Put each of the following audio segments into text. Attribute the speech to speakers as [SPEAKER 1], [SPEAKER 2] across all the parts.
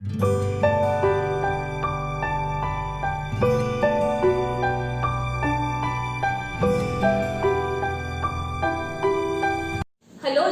[SPEAKER 1] Hello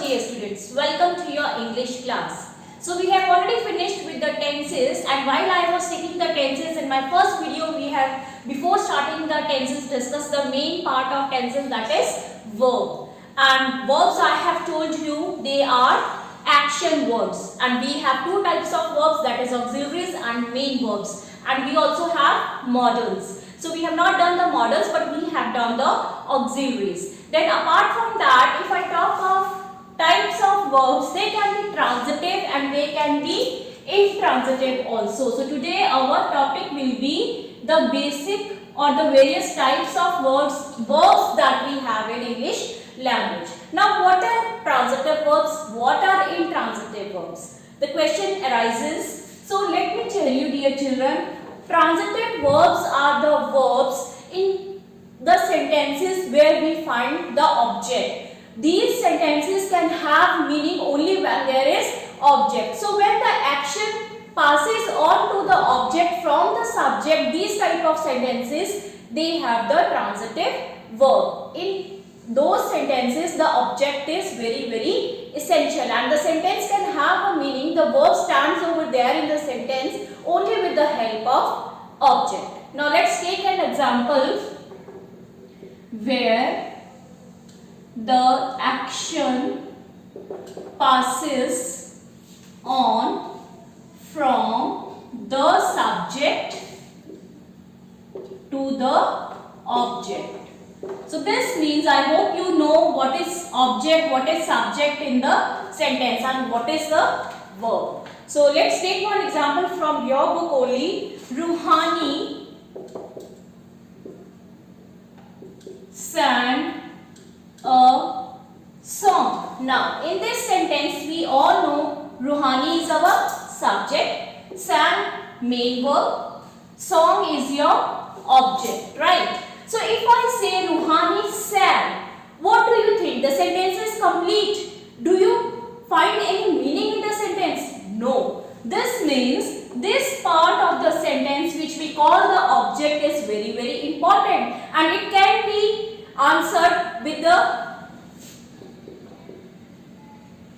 [SPEAKER 1] dear students, welcome to your English class. So we have already finished with the tenses, and while I was taking the tenses in my first video, we have before starting the tenses discussed the main part of tenses, that is verb. And verbs I have told you, they are action verbs, and we have two types of verbs, that is auxiliaries and main verbs, and we also have modals. So we have not done the modals, but we have done the auxiliaries. Then apart from that, if I talk of types of verbs, they can be transitive and they can be intransitive also. So today our topic will be the basic or the various types of verbs that we have in English language. Now what are transitive verbs? What are intransitive verbs? The question arises. So let me tell you, dear children, transitive verbs are the verbs in the sentences where we find the object. These sentences can have meaning only when there is object. So when the action passes on to the object from the subject, these type of sentences, they have the transitive verb. In those sentences, the object is very essential, and the sentence can have a meaning. The verb stands over there in the sentence only with the help of object. Now let's take an example where the action passes on from the subject to the object. So this means, I hope you know what is object, what is subject in the sentence, and what is the verb. So let's take one example from your book only. Ruhani sang a song. Now in this sentence we all know Ruhani is our subject, sang main verb, song is your object, right? So if I say Ruhani sang, what do you think? The sentence is complete. Do you find any meaning in the sentence? No. This means this part of the sentence which we call the object is very important, and it can be answered with the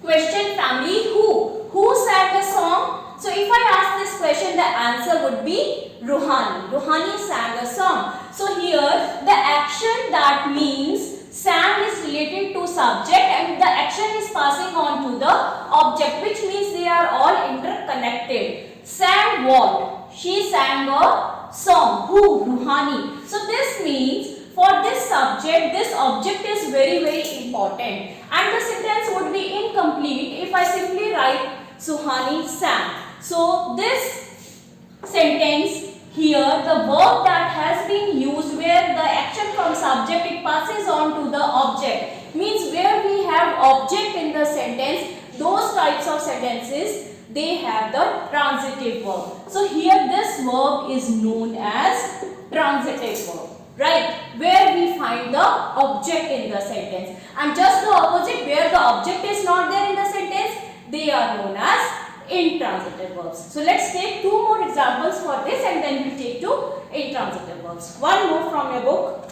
[SPEAKER 1] question family who sang the song. So if I ask this question, the answer would be Ruhani. Ruhani sang a song. So here the action, that means sang, is related to subject, and the action is passing on to the object, which means they are all interconnected. Sang what? She sang a song. Who? Ruhani. So this means for this subject, this object is very important, and the sentence would be incomplete if I simply write Suhani sang. So this sentence here, the verb that has been used where the action from subject, it passes on to the object, means where we have object in the sentence, those types of sentences, they have the transitive verb. So here this verb is known as transitive verb, right, where we find the object in the sentence. And just the opposite, where the object is not there in the sentence, they are known as intransitive verbs. So let's take two more examples for this, and then we'll take two intransitive verbs. One more from your book.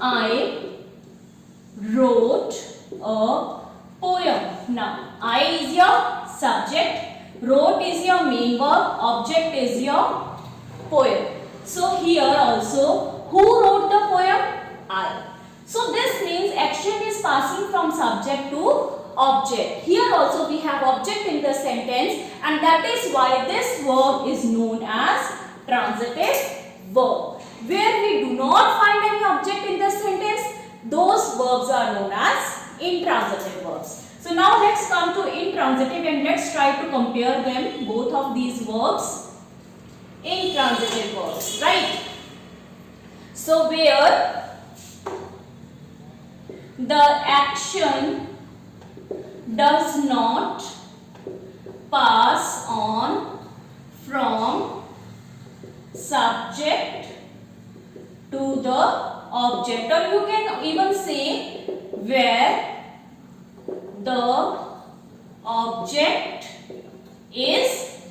[SPEAKER 1] I wrote a poem. Now I is your subject, wrote is your main verb, object is your poem. So here also, who wrote the poem? I. So this means action is passing from subject to object. Here also we have object in the sentence, and that is why this verb is known as transitive verb. Where we do not find any object in the sentence, those verbs are known as intransitive verbs. So now let's come to intransitive, and let's try to compare them, both of these verbs. Intransitive verbs, right? So where the action does not pass on from subject to the object, or you can even say where the object is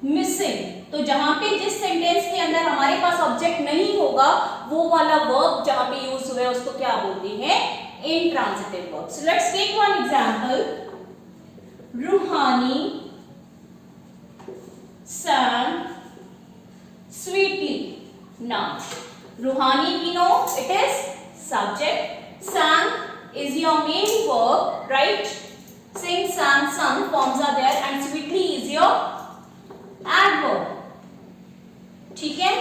[SPEAKER 1] missing. तो जहां पे जिस sentence के अंदर हमारे पास object नहीं होगा वो वाला वर्ब जहां पे यूज हुआ है उसको क्या बोलते हैं? Intransitive verb. So let's take one example. Ruhani sang sweetly. Now रूहानी we know it is subject, sang is your main verb, right? Sing, sang, sung forms are there and sweetly is your adverb. ठीक है?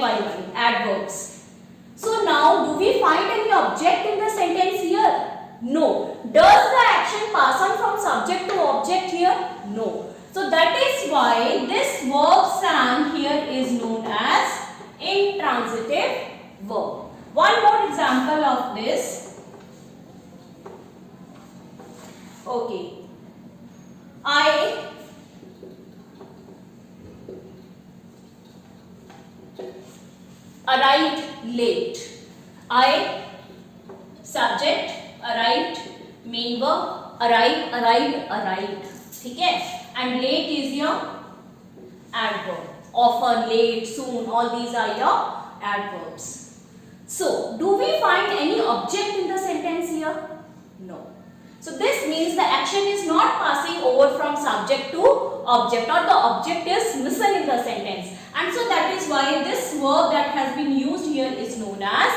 [SPEAKER 1] ly adverbs. So now do we find any object in the sentence here? No. Does the action pass on from subject to object here? No. So that is why this verb sang here is known as intransitive verb. One more example of this. Okay. I arrived late. I subject, arrived, main verb, arrived. ठीक है? And late is your adverb. Often, late, soon, all these are your adverbs. So, do we find any object in the sentence here? No. So, this means the action is not passing over from subject to object, or the object is missing in the sentence. And so, that is why this verb that has been used here is known as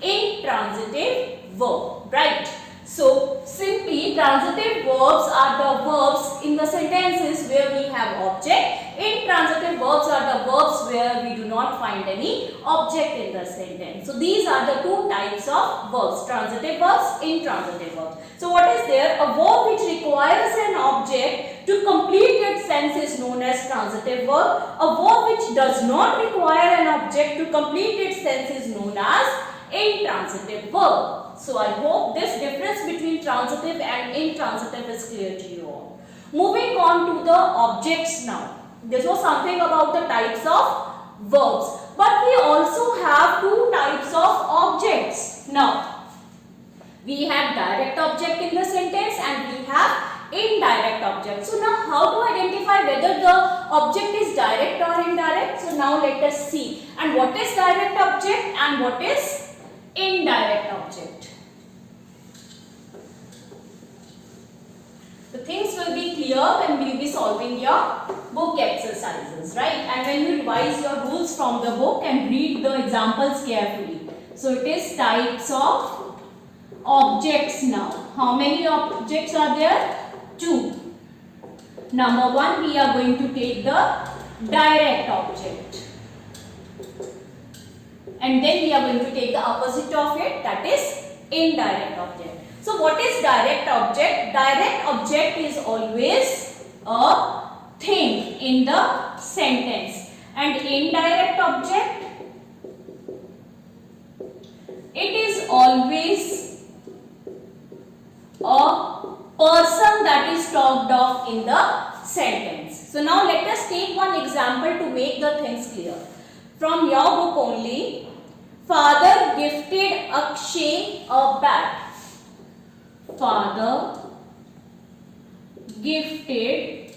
[SPEAKER 1] intransitive verb, right? So, simply transitive verbs are the verbs in the sentences where we have object. Intransitive verbs are the verbs where we do not find any object in the sentence. So, these are the two types of verbs, transitive verbs, intransitive verbs. So, what is there? A verb which requires an object to complete its sense is known as transitive verb. A verb which does not require an object to complete its sense is known as intransitive verb. So I hope this difference between transitive and intransitive is clear to you all. Moving on to the objects now. This was something about the types of verbs. But we also have two types of objects. Now, we have direct object in the sentence and we have indirect object. So now how to identify whether the object is direct or indirect? So now let us see. And what is direct object and what is indirect object? The things will be clear when we will be solving your book exercises, right? And when you revise your rules from the book and read the examples carefully. So it is types of objects now. How many objects are there? Two. Number one, we are going to take the direct object. And then we are going to take the opposite of it, that is indirect object. So what is direct object? Direct object is always a thing in the sentence. And indirect object, it is always a person that is talked of in the sentence. So now let us take one example to make the things clear. From your book only, father gifted Akshay a bat. Father gifted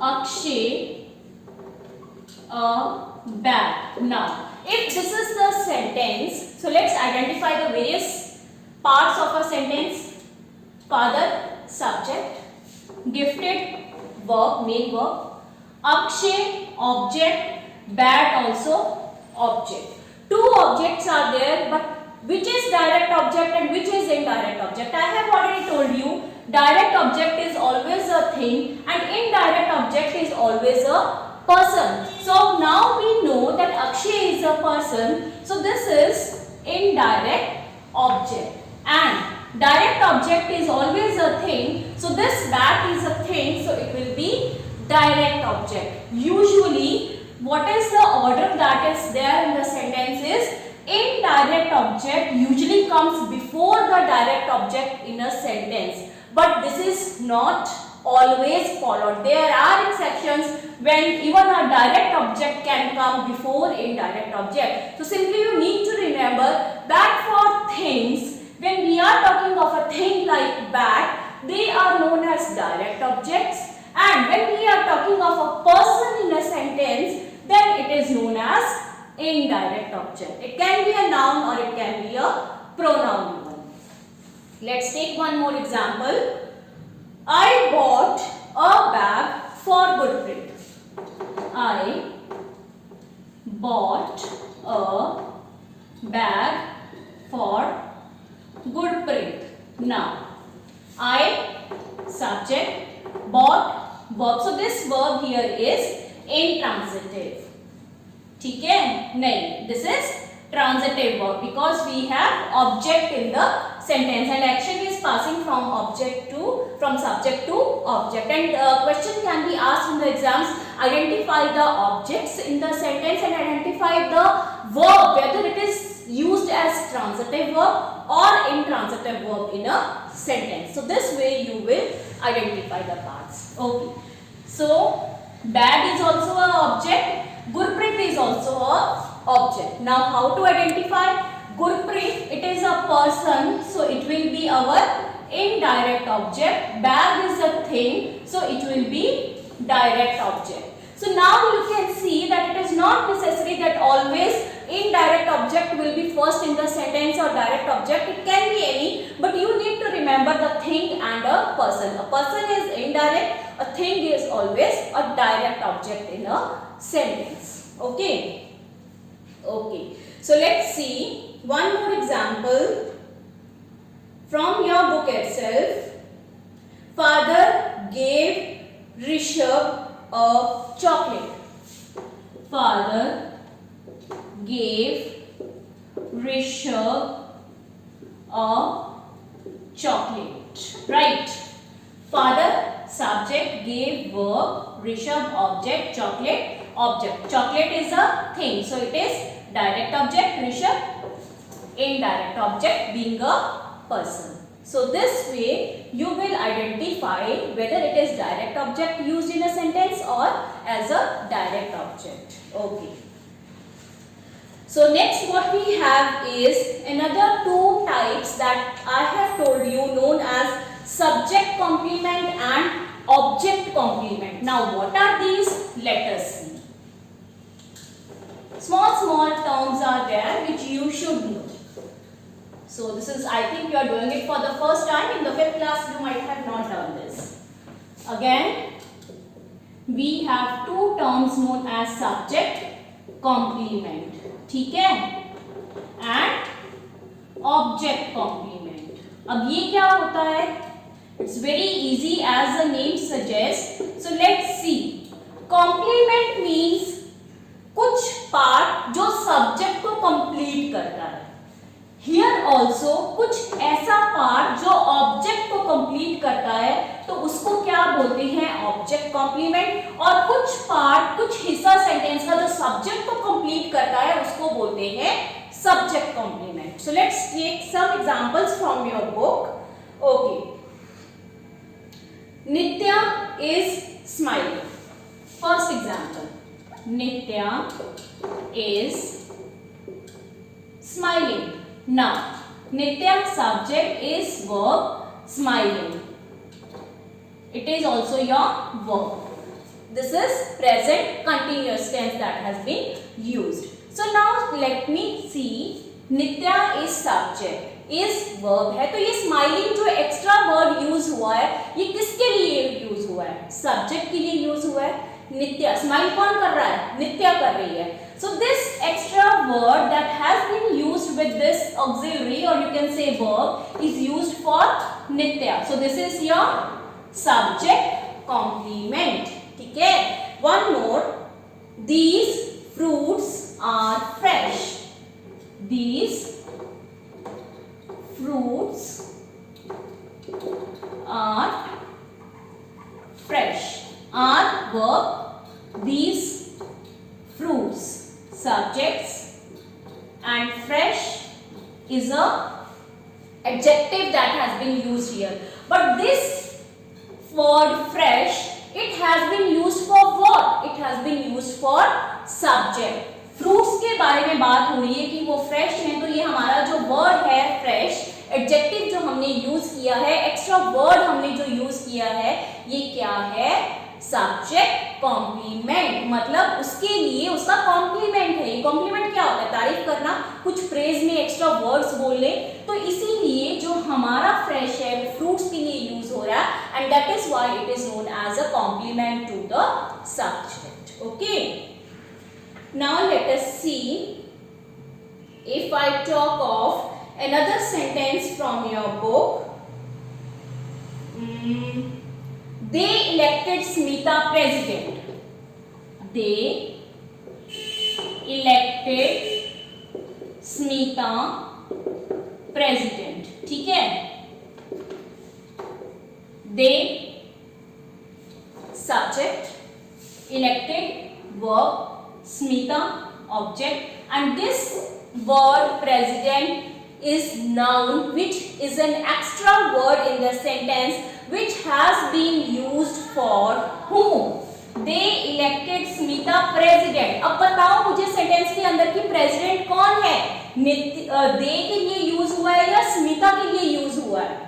[SPEAKER 1] Akshay a bat. Now, if this is the sentence, so let's identify the various parts of a sentence. Father, subject, gifted, verb, main verb, Akshay, object, bat also object. Two objects are there, but which is direct object and which is indirect object? I have already told you, direct object is always a thing and indirect object is always a person. So now we know that Akshay is a person. So this is indirect object. And direct object is always a thing. So this bat is a thing. So it will be direct object. Usually, what is the order that is there in the sentence is indirect object usually comes before the direct object in a sentence. But this is not always followed. There are exceptions when even a direct object can come before indirect object. So simply you need to remember that for things, when we are talking of a thing like bat, they are known as direct objects. And when we are talking of a person indirect object. It can be a noun or it can be a pronoun even. Let's take one more example. I bought a bag for Gurpreet. I bought a bag for Gurpreet. Now, I subject, bought verb. So this verb here is intransitive. ठीक है? नहीं, this is transitive verb because we have object in the sentence and action is passing from subject to object. And question can be asked in the exams. Identify the objects in the sentence and identify the verb, whether it is used as transitive verb or intransitive verb in a sentence. So this way you will identify the parts. Okay. So bag is also an object. Gurpreet is also a object. Now how to identify Gurpreet? It is a person, so it will be our indirect object. Bag is a thing, so it will be direct object. So now you can see that it is not necessary that always indirect object will be first in the sentence or direct object. It can be any, but you need to remember the thing and a person. A person is indirect, a thing is always a direct object in a sentence. Okay. Okay. So let's see one more example from your book itself. Father gave Rishabh a chocolate. Father gave Rishabh a chocolate. Right. Father subject, gave verb, Rishabh object, chocolate object. Chocolate is a thing, so it is direct object, Rishabh indirect object being a person. So this way you will identify whether it is direct object used in a sentence or as a direct object. Okay. So next what we have is another two types that I have told you, known as subject complement and object complement. Now what are these? Let us see. Small terms are there which you should know. So this is, I think you are doing it for the first time. In the 5th class you might have not done this. Again, we have two terms known as subject complement, ठीक है, and object complement. अब ये क्या होता है? It's very easy as the name suggests. So let's see. Complement means कुछ part जो subject को कंप्लीट करता है. हियर ऑल्सो कुछ ऐसा पार्ट जो ऑब्जेक्ट को कंप्लीट करता है, तो उसको क्या बोलते हैं? Object complement. और कुछ पार्ट, कुछ हिस्सा सेंटेंस का जो सब्जेक्ट को कंप्लीट करता है, उसको बोलते हैं subject complement. So let's take some examples from your book. Okay. Nitya is smiling. First example. Nitya is smiling. Now, Nitya subject is verb, smiling. It is also your verb. This is present continuous tense that has been used. So now let me see. Nitya is subject. इस verb है, तो ये smiling जो extra word use हुआ है, ये किसके लिए यूज हुआ है? सब्जेक्ट के लिए यूज हुआ है. नित्या, स्माइल कौन कर रहा है? नित्या कर रही है. So this extra word that has been used with this auxiliary or you can say verb is used for Nitya. So this is your subject complement. ठीक है. One more. These fruits are fresh. These fruits are fresh. Are verb, these fruits subjects, and fresh is a adjective that has been used here. But this word fresh, it has been used for what? It has been used for subject. Fruits के बारे में बात हो रही है कि वो fresh हैं, तो ये हमारा जो वर्ड है फ्रेश, एडजेक्टिव जो हमने यूज किया है, एक्स्ट्रा वर्ड हमने जो यूज किया है, ये क्या है? सब्जेक्ट कॉम्प्लीमेंट, मतलब उसके लिए उसका कॉम्प्लीमेंट है। ये कॉम्प्लीमेंट क्या होता है? तारीफ करना, कुछ प्रेज में एक्स्ट्रा वर्ड्स बोलने। तो इसीलिए जो हमारा फ्रेश है वो फ्रूट्स के लिए यूज हो रहा है, and that is why it is known as a complement to the subject. Okay, now let us see if I talk of another sentence from your book. They elected Smita president. They elected Smita president. ठीक है? They subject, elected verb, Smita object, and this word president is noun which is an extra word in the sentence which has been used for whom? They elected Smita president. अब बताओ मुझे sentence के अंदर की president कौन है? दे के लिए यूज हुआ है या स्मिता के लिए यूज हुआ है?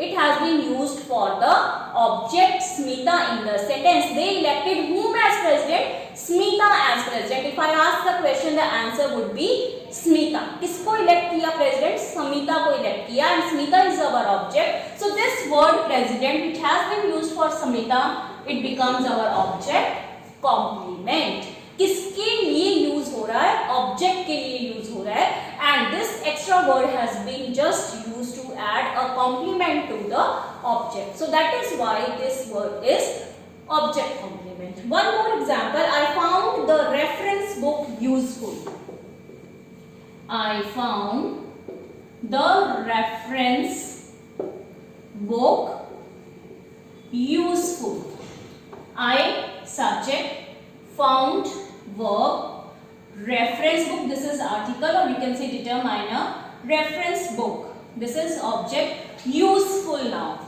[SPEAKER 1] It has been used for the object Smita in the sentence. They elected whom as president? Smita as president. If I ask the question, the answer would be Smita. किसको elect किया president? Smita को elect किया, and Smita is our object. So this word president which has been used for Smita, it becomes our object complement. किसके लिए use हो रहा है? Object के लिए यूज हो रहा है, and this extra word has been just used to add a complement to the object. So that is why this word is object complement. One more example. I found the reference book useful. I found the reference book useful. I subject, found verb, reference book, this is article, or you can say determiner. Reference book, this is object. Useful now.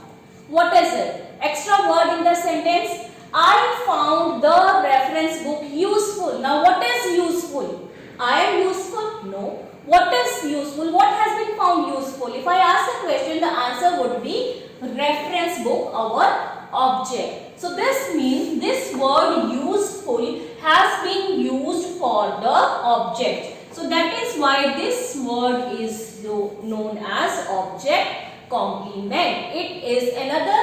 [SPEAKER 1] What is it? Extra word in the sentence. I found the reference book useful. Now what is useful? I am useful? No. What is useful? What has been found useful? If I ask a question, the answer would be reference book, our object. So this means this word useful has been used for the object. So that is why this word is known as object complement. It is another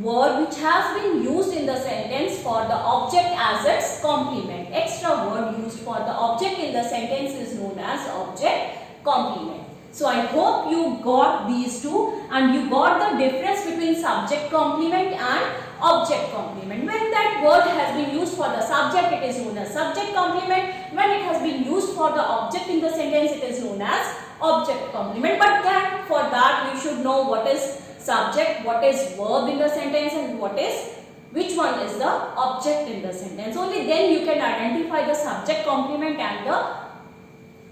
[SPEAKER 1] word which has been used in the sentence for the object as its complement. Extra word used for the object in the sentence is known as object complement. So I hope you got these two, and you got the difference between subject complement and object complement. When that word has been used for the subject, it is known as subject complement. When it has been used for the object in the sentence, it is known as object complement. But then for that we should know what is subject, what is verb in the sentence, and which one is the object in the sentence. Only then you can identify the subject complement and the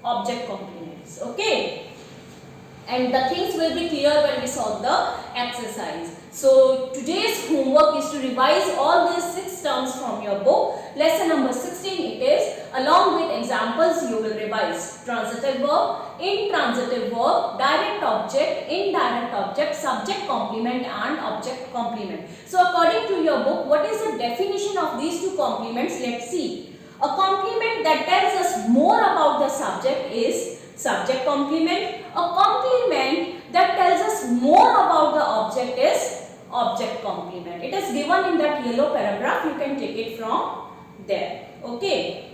[SPEAKER 1] object complements. Okay, and the things will be clear when we solve the exercise. So today's homework is to revise all these 6 terms from your book. Lesson number 16 it is. Along with examples you will revise transitive verb, intransitive verb, direct object, indirect object, subject complement and object complement. So according to your book, what is the definition of these two complements? Let's see. A complement that tells us more about the subject is subject complement. A complement that tells us more about the object is object complement. It is given in that yellow paragraph. You can take it from there. Okay.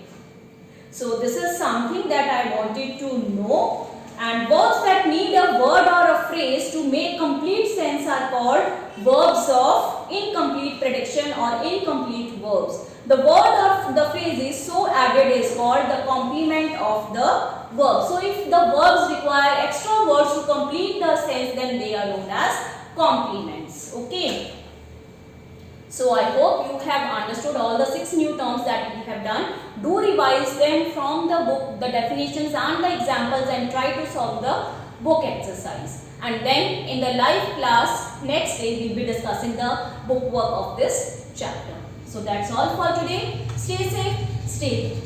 [SPEAKER 1] So this is something that I wanted to know. And verbs that need a word or a phrase to make complete sense are called verbs of incomplete prediction or incomplete verbs. The word of the phrase is so added is called the complement of the verb. So if the verbs require extra words to complete the sense, then they are known as complements. Okay. So I hope you have understood all the 6 new terms that we have done. Do revise them from the book, the definitions and the examples, and try to solve the book exercise. And then in the live class next day we will be discussing the book work of this chapter. So that's all for today. Stay safe, stay.